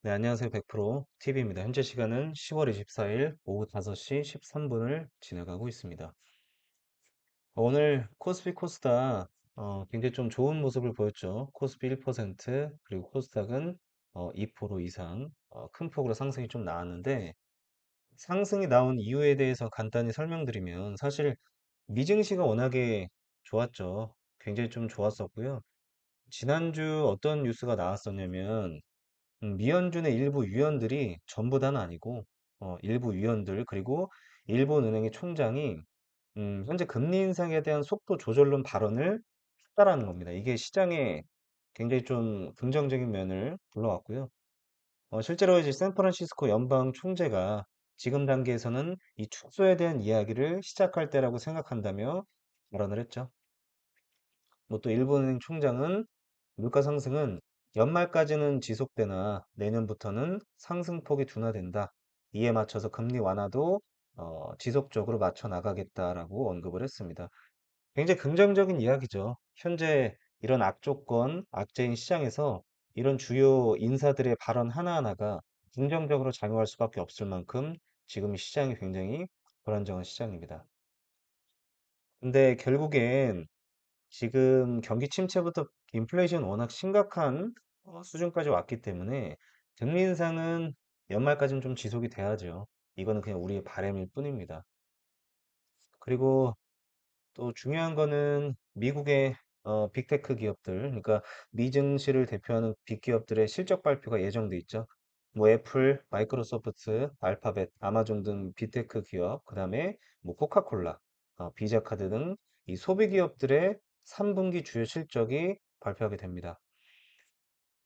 네, 안녕하세요. 100% TV입니다. 현재 시간은 10월 24일 오후 5시 13분을 지나가고 있습니다. 오늘 코스피 코스닥 굉장히 좀 좋은 모습을 보였죠. 코스피 1%, 그리고 코스닥은 2% 이상 큰 폭으로 상승이 좀 나왔는데, 상승이 나온 이유에 대해서 간단히 설명드리면, 사실 미증시가 워낙에 좋았죠. 굉장히 좀 좋았었고요. 지난주 어떤 뉴스가 나왔었냐면, 미연준의 일부 위원들이 전부 다는 아니고, 일부 위원들, 그리고 일본은행의 총장이, 현재 금리 인상에 대한 속도 조절론 발언을 했다라는 겁니다. 이게 시장에 굉장히 좀 긍정적인 면을 불러왔고요. 실제로 이제 샌프란시스코 연방 총재가 지금 단계에서는 이 축소에 대한 이야기를 시작할 때라고 생각한다며 발언을 했죠. 뭐 또 일본은행 총장은 물가 상승은 연말까지는 지속되나 내년부터는 상승폭이 둔화된다. 이에 맞춰서 금리 완화도 지속적으로 맞춰 나가겠다라고 언급을 했습니다. 굉장히 긍정적인 이야기죠. 현재 이런 악조건, 악재인 시장에서 이런 주요 인사들의 발언 하나하나가 긍정적으로 작용할 수밖에 없을 만큼 지금 시장이 굉장히 불안정한 시장입니다. 근데 결국엔 지금 경기 침체부터 인플레이션 워낙 심각한 수준까지 왔기 때문에 금리 인상은 연말까지는 좀 지속이 돼야죠. 이거는 그냥 우리의 바람일 뿐입니다. 그리고 또 중요한 거는 미국의 빅테크 기업들, 그러니까 미증시를 대표하는 빅기업들의 실적 발표가 예정돼 있죠. 뭐 애플, 마이크로소프트, 알파벳, 아마존 등 빅테크 기업, 그다음에 뭐 코카콜라, 비자카드 등 이 소비 기업들의 3분기 주요 실적이 발표하게 됩니다.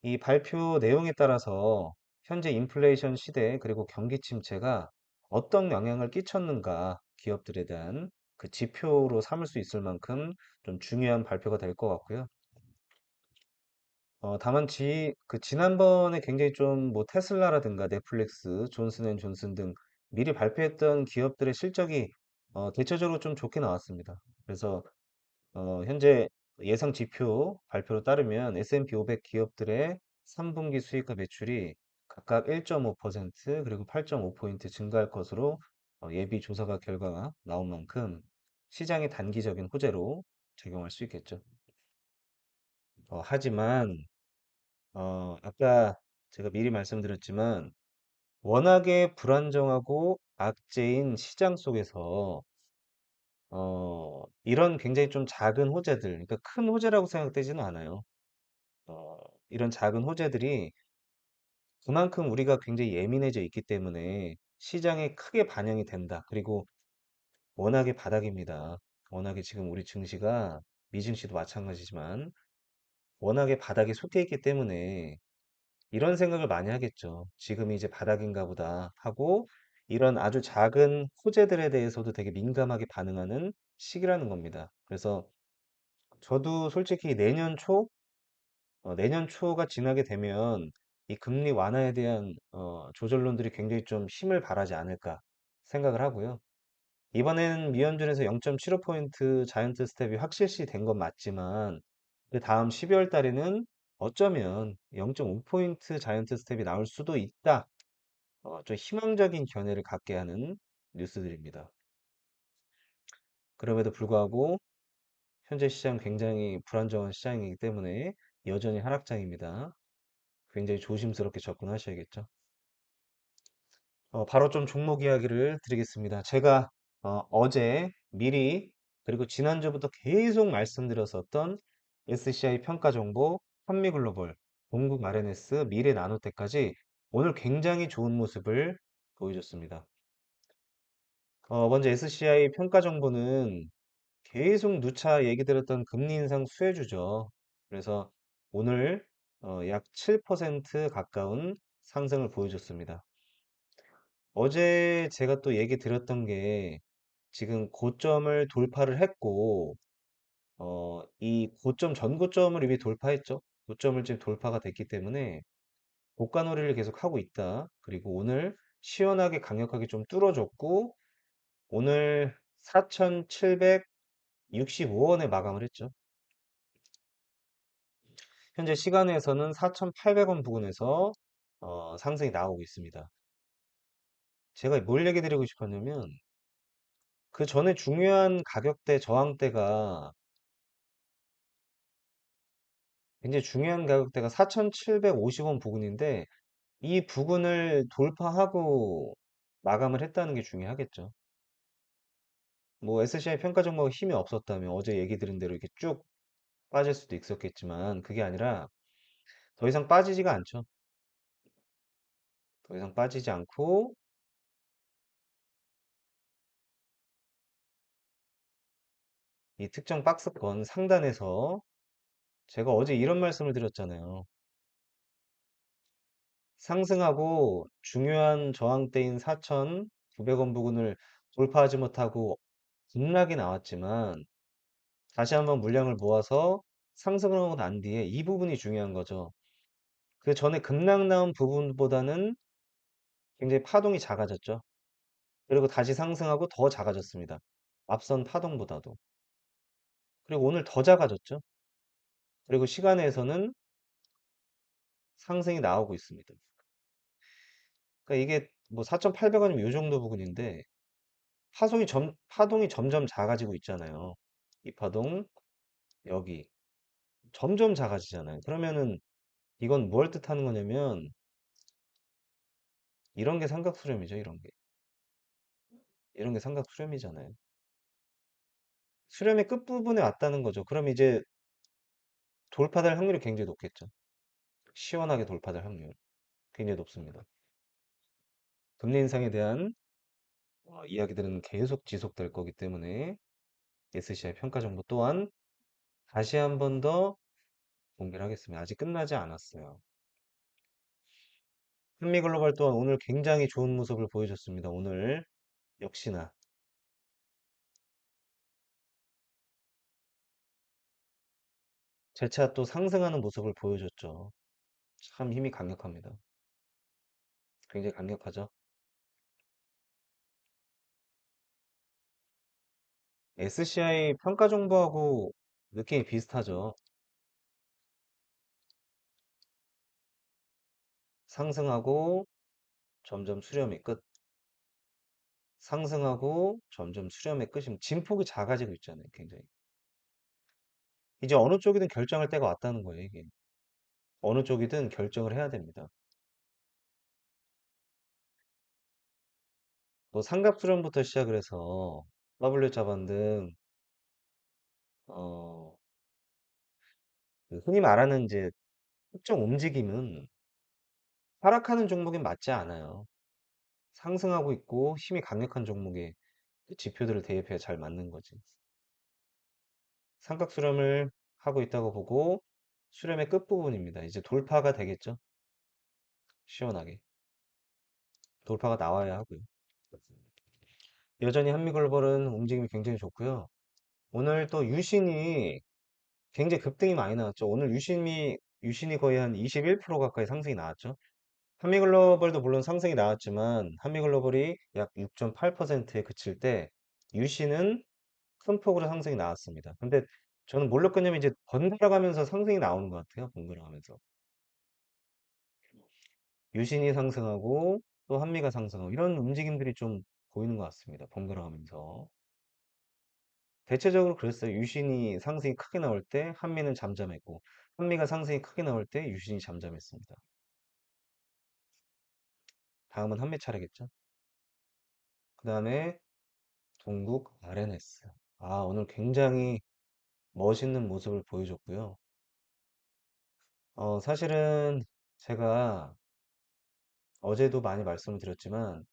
이 발표 내용에 따라서 현재 인플레이션 시대 그리고 경기 침체가 어떤 영향을 끼쳤는가 기업들에 대한 그 지표로 삼을 수 있을 만큼 좀 중요한 발표가 될 것 같고요. 다만 지난번에 굉장히 좀 뭐 테슬라라든가 넷플릭스, 존슨앤존슨 등 미리 발표했던 기업들의 실적이 대체적으로 좀 좋게 나왔습니다. 그래서 현재 예상 지표 발표로 따르면 S&P 500 기업들의 3분기 수익과 매출이 각각 1.5% 그리고 8.5포인트 증가할 것으로 예비 조사가 결과가 나온 만큼 시장의 단기적인 호재로 작용할 수 있겠죠. 하지만 아까 제가 미리 말씀드렸지만 워낙에 불안정하고 악재인 시장 속에서 이런 굉장히 좀 작은 호재들, 그러니까 큰 호재라고 생각되지는 않아요. 이런 작은 호재들이 그만큼 우리가 굉장히 예민해져 있기 때문에 시장에 크게 반영이 된다. 그리고 워낙에 바닥입니다. 워낙에 지금 우리 증시가 미증시도 마찬가지지만 워낙에 바닥에 속해 있기 때문에 이런 생각을 많이 하겠죠. 지금이 이제 바닥인가 보다 하고 이런 아주 작은 호재들에 대해서도 되게 민감하게 반응하는 시기라는 겁니다. 그래서 저도 솔직히 내년 초가 지나게 되면 이 금리 완화에 대한 조절론들이 굉장히 좀 힘을 발하지 않을까 생각을 하고요. 이번엔 미연준에서 0.75포인트 자이언트 스텝이 확실시 된 건 맞지만 그 다음 12월 달에는 어쩌면 0.5포인트 자이언트 스텝이 나올 수도 있다. 좀 희망적인 견해를 갖게 하는 뉴스들입니다. 그럼에도 불구하고 현재 시장 굉장히 불안정한 시장이기 때문에 여전히 하락장입니다. 굉장히 조심스럽게 접근하셔야겠죠. 바로 좀 종목 이야기를 드리겠습니다. 제가 어제 미리 그리고 지난주부터 계속 말씀드렸었던 SCI 평가 정보, 현미글로벌, 동국 RNS, 미래 나노텍까지 오늘 굉장히 좋은 모습을 보여줬습니다. 먼저 SCI 평가 정보는 계속 누차 얘기 드렸던 금리 인상 수혜주죠. 그래서 오늘 약 7% 가까운 상승을 보여줬습니다. 어제 제가 또 얘기 드렸던 게 지금 고점을 돌파를 했고, 이 고점, 전 고점을 이미 돌파했죠. 고점을 지금 돌파가 됐기 때문에 고가 놀이를 계속 하고 있다. 그리고 오늘 시원하게 강력하게 좀 뚫어줬고, 오늘 4,765원에 마감을 했죠. 현재 시간에서는 4,800원 부근에서 상승이 나오고 있습니다. 제가 뭘 얘기 드리고 싶었냐면 그 전에 중요한 가격대 저항대가 굉장히 중요한 가격대가 4,750원 부근인데 이 부근을 돌파하고 마감을 했다는 게 중요하겠죠. 뭐 SCI 평가 정보가 힘이 없었다면 어제 얘기 드린 대로 이렇게 쭉 빠질 수도 있었겠지만 그게 아니라 더 이상 빠지지가 않죠. 더 이상 빠지지 않고 이 특정 박스권 상단에서 제가 어제 이런 말씀을 드렸잖아요. 상승하고 중요한 저항대인 4,900원 부근을 돌파하지 못하고 급락이 나왔지만 다시 한번 물량을 모아서 상승을 하고 난 뒤에 이 부분이 중요한 거죠. 그 전에 급락 나온 부분보다는 굉장히 파동이 작아졌죠. 그리고 다시 상승하고 더 작아졌습니다. 앞선 파동보다도. 그리고 오늘 더 작아졌죠. 그리고 시간에서는 상승이 나오고 있습니다. 그러니까 이게 뭐 4,800원이면 요 정도 부분인데 파동이 점점 작아지고 있잖아요. 이 파동, 여기. 점점 작아지잖아요. 그러면은 이건 뭘 뜻하는 거냐면 이런 게 삼각 수렴이죠, 이런 게. 이런 게 삼각 수렴이잖아요. 수렴의 끝부분에 왔다는 거죠. 그럼 이제 돌파될 확률이 굉장히 높겠죠. 시원하게 돌파될 확률. 굉장히 높습니다. 금리 인상에 대한 이야기들은 계속 지속될 거기 때문에 SCI 평가 정보 또한 다시 한 번 더 공개를 하겠습니다. 아직 끝나지 않았어요. 한미글로벌 또한 오늘 굉장히 좋은 모습을 보여줬습니다. 오늘 역시나 재차 또 상승하는 모습을 보여줬죠. 참 힘이 강력합니다. 굉장히 강력하죠. SCI 평가 정보하고 느낌이 비슷하죠. 상승하고 점점 수렴의 끝. 상승하고 점점 수렴의 끝이면 진폭이 작아지고 있잖아요. 굉장히. 이제 어느 쪽이든 결정할 때가 왔다는 거예요, 이게. 어느 쪽이든 결정을 해야 됩니다. 뭐 삼각 수렴부터 시작을 해서 W 자반 등 어, 그 흔히 말하는 이제 특정 움직임은 하락하는 종목엔 맞지 않아요. 상승하고 있고 힘이 강력한 종목에 그 지표들을 대입해야 잘 맞는 거지. 삼각 수렴을 하고 있다고 보고 수렴의 끝부분입니다. 이제 돌파가 되겠죠. 시원하게. 돌파가 나와야 하고요. 여전히 한미글로벌은 움직임이 굉장히 좋고요. 오늘 또 유신이 굉장히 급등이 많이 나왔죠. 오늘 유신이 거의 한 21% 가까이 상승이 나왔죠. 한미글로벌도 물론 상승이 나왔지만 한미글로벌이 약 6.8%에 그칠 때 유신은 큰 폭으로 상승이 나왔습니다. 근데 저는 뭘로 끄냐면 이제 번갈아 가면서 상승이 나오는 것 같아요. 번갈아 가면서. 유신이 상승하고 또 한미가 상승하고 이런 움직임들이 좀 보이는 것 같습니다. 번갈아 가면서. 대체적으로 그랬어요. 유신이 상승이 크게 나올 때 한미는 잠잠했고 한미가 상승이 크게 나올 때 유신이 잠잠했습니다. 다음은 한미 차례겠죠. 그 다음에 동국 RNS. 아, 오늘 굉장히 멋있는 모습을 보여줬고요. 사실은 제가 어제도 많이 말씀을 드렸지만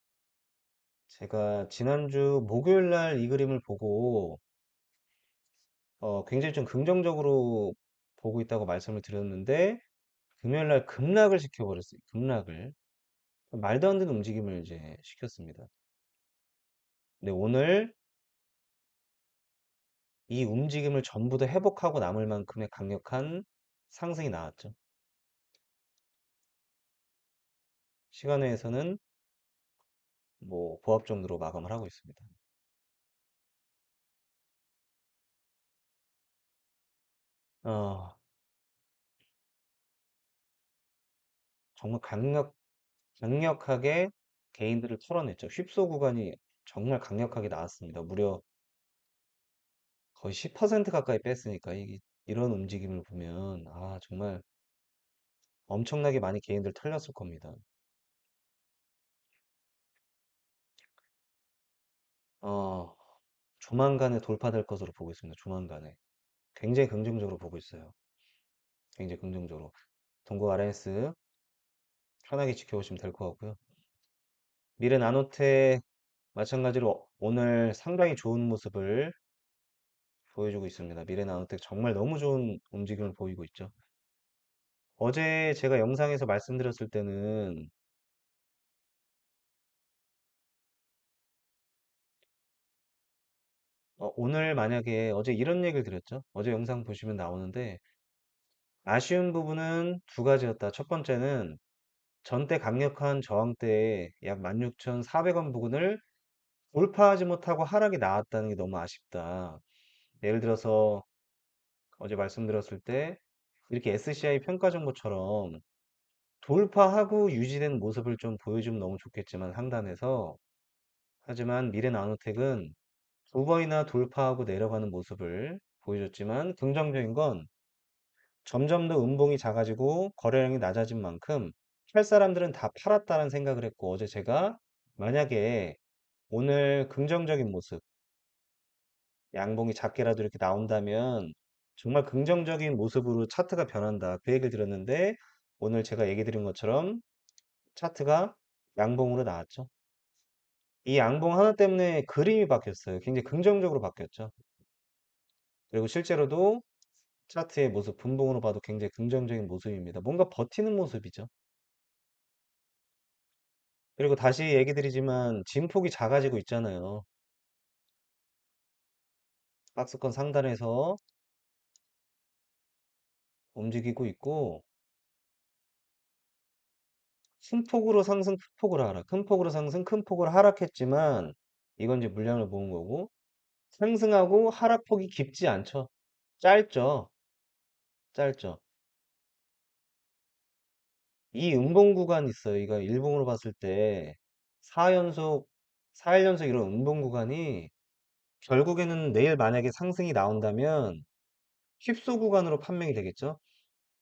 제가 지난주 목요일 날 이 그림을 보고 굉장히 좀 긍정적으로 보고 있다고 말씀을 드렸는데 금요일 날 급락을 시켜버렸어요. 급락을. 말도 안 되는 움직임을 이제 시켰습니다. 근데 오늘 이 움직임을 전부 다 회복하고 남을 만큼의 강력한 상승이 나왔죠. 시간외에서는 뭐 보합 정도로 마감을 하고 있습니다. 어, 정말 강력하게 개인들을 털어냈죠. 휩소 구간이 정말 강력하게 나왔습니다. 무려 거의 10% 가까이 뺐으니까 이런 움직임을 보면 정말 엄청나게 많이 개인들 털렸을 겁니다. 어, 조만간에 돌파될 것으로 보고 있습니다. 조만간에. 굉장히 긍정적으로 보고 있어요. 굉장히 긍정적으로. 동국 RS 편하게 지켜보시면 될 것 같고요. 미래 나노텍 마찬가지로 오늘 상당히 좋은 모습을 보여주고 있습니다. 미래 나노텍 정말 너무 좋은 움직임을 보이고 있죠. 어제 제가 영상에서 말씀드렸을 때는 오늘 만약에 어제 이런 얘기를 드렸죠. 어제 영상 보시면 나오는데 아쉬운 부분은 두 가지였다. 첫 번째는 전대 강력한 저항대에 약 16,400원 부근을 돌파하지 못하고 하락이 나왔다는 게 너무 아쉽다. 예를 들어서 어제 말씀드렸을 때 이렇게 SCI 평가 정보처럼 돌파하고 유지된 모습을 좀 보여주면 너무 좋겠지만 상단에서 하지만 미래 나노텍은 두 번이나 돌파하고 내려가는 모습을 보여줬지만 긍정적인 건 점점 더 음봉이 작아지고 거래량이 낮아진 만큼 팔 사람들은 다 팔았다는 생각을 했고 어제 제가 만약에 오늘 긍정적인 모습 양봉이 작게라도 이렇게 나온다면 정말 긍정적인 모습으로 차트가 변한다. 그 얘기를 드렸는데 오늘 제가 얘기 드린 것처럼 차트가 양봉으로 나왔죠. 이 양봉 하나 때문에 그림이 바뀌었어요. 굉장히 긍정적으로 바뀌었죠. 그리고 실제로도 차트의 모습, 분봉으로 봐도 굉장히 긍정적인 모습입니다. 뭔가 버티는 모습이죠. 그리고 다시 얘기 드리지만 진폭이 작아지고 있잖아요. 박스권 상단에서 움직이고 있고 큰 폭으로 상승, 큰 폭으로 하락, 큰 폭으로 상승, 큰 폭으로 하락했지만 이건 이제 물량을 모은 거고 상승하고 하락폭이 깊지 않죠. 짧죠. 짧죠. 이 음봉 구간 있어요. 이거 일봉으로 봤을 때 4연속, 4일 연속 이런 음봉 구간이 결국에는 내일 만약에 상승이 나온다면 휩소 구간으로 판명이 되겠죠.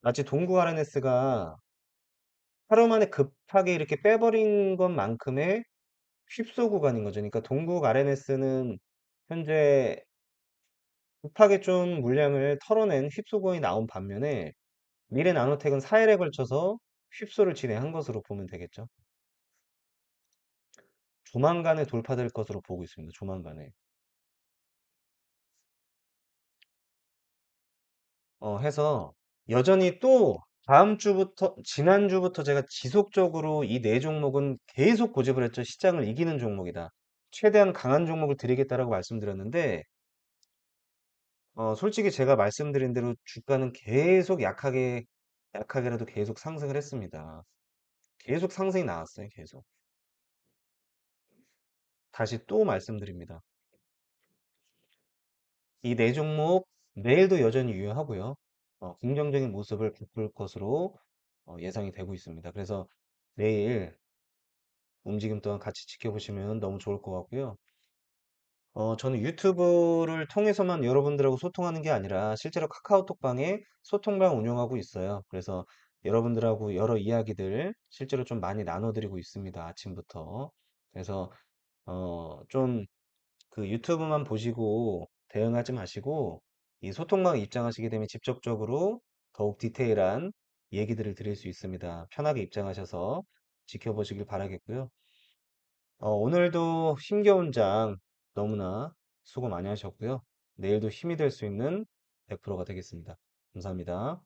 마치 동구 RNS가 하루 만에 급하게 이렇게 빼버린 것만큼의 휩소 구간인 거죠. 그러니까 동국 RNS는 현재 급하게 좀 물량을 털어낸 휩소 구간이 나온 반면에 미래 나노텍은 4일에 걸쳐서 휩소를 진행한 것으로 보면 되겠죠. 조만간에 돌파될 것으로 보고 있습니다. 조만간에. 해서 여전히 또 다음 주부터, 지난주부터 제가 지속적으로 이 네 종목은 계속 고집을 했죠. 시장을 이기는 종목이다. 최대한 강한 종목을 드리겠다라고 말씀드렸는데, 솔직히 제가 말씀드린 대로 주가는 계속 약하게라도 계속 상승을 했습니다. 계속 상승이 나왔어요. 계속. 다시 또 말씀드립니다. 이 네 종목 내일도 여전히 유효하고요. 긍정적인 모습을 바꿀 것으로 예상이 되고 있습니다. 그래서 내일 움직임 또한 같이 지켜보시면 너무 좋을 것 같고요. 저는 유튜브를 통해서만 여러분들하고 소통하는 게 아니라 실제로 카카오톡방에 소통방 운영하고 있어요. 그래서 여러분들하고 여러 이야기들 실제로 좀 많이 나눠드리고 있습니다. 아침부터. 그래서 좀 그 유튜브만 보시고 대응하지 마시고 이 소통방에 입장하시게 되면 직접적으로 더욱 디테일한 얘기들을 드릴 수 있습니다. 편하게 입장하셔서 지켜보시길 바라겠고요. 오늘도 힘겨운 장 너무나 수고 많이 하셨고요. 내일도 힘이 될 수 있는 100%가 되겠습니다. 감사합니다.